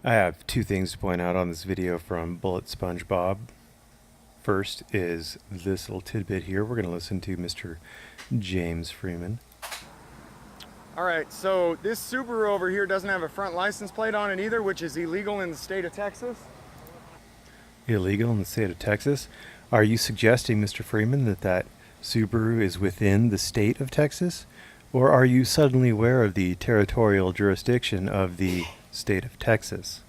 I have two things to point out on this video from Bullet SpongeBob. First is this little tidbit here. We're going to listen to Mr. James Freeman. All right, so this Subaru over here doesn't have a front license plate on it either, which is illegal in the state of Texas. Illegal in the state of Texas. Are you suggesting, Mr. Freeman, that Subaru is within the state of Texas? Or are you suddenly aware of the territorial jurisdiction of the state of Texas?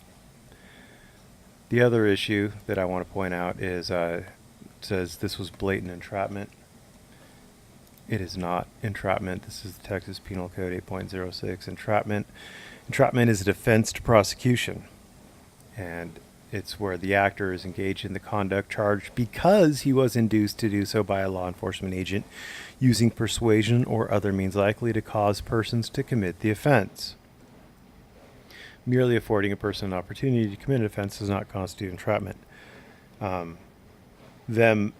The other issue that I want to point out is it says this was blatant entrapment. It is not entrapment. This is the Texas Penal Code 8.06. Entrapment. Entrapment is a defense to prosecution. And it's where the actor is engaged in the conduct charged because he was induced to do so by a law enforcement agent using persuasion or other means likely to cause persons to commit the offense. Merely affording a person an opportunity to commit an offense does not constitute entrapment. Them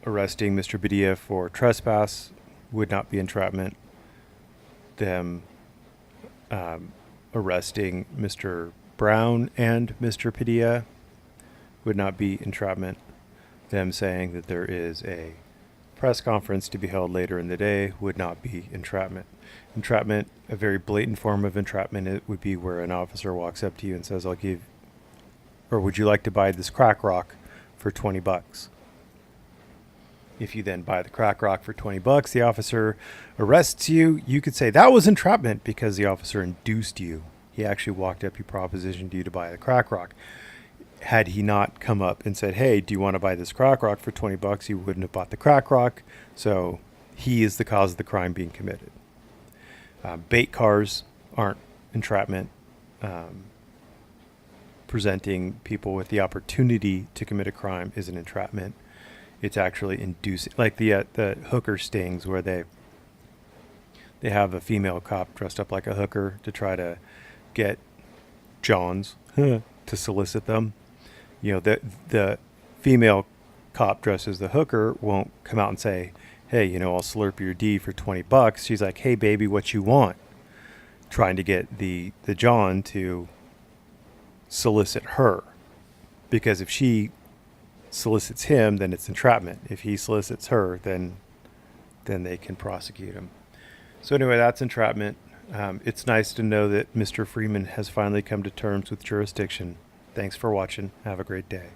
arresting Mr. Padilla for trespass would not be entrapment. Them arresting Mr. Brown and Mr. Padilla would not be entrapment. Them saying that there is a press conference to be held later in the day would not be entrapment. Entrapment, a very blatant form of entrapment, it would be where an officer walks up to you and says, "I'll give, or would you like to buy this crack rock for $20? If you then buy the crack rock for $20, the officer arrests you. You could say that was entrapment because the officer induced you. He actually walked up, he propositioned you to buy the crack rock. Had he not come up and said, "Hey, do you want to buy this crack rock for $20?" You wouldn't have bought the crack rock. So he is the cause of the crime being committed. Bait cars aren't entrapment. Presenting people with the opportunity to commit a crime is an entrapment. It's actually inducing, like the hooker stings, where they have a female cop dressed up like a hooker to try to get Johns to solicit them. You know, the female cop dressed as the hooker won't come out and say, "Hey, you know, I'll slurp your D for $20." She's like, "Hey, baby, what you want?" Trying to get the John to solicit her, because if she solicits him, then it's entrapment. If he solicits her, then they can prosecute him. So anyway, that's entrapment. It's nice to know that Mr. Freeman has finally come to terms with jurisdiction. Thanks for watching. Have a great day.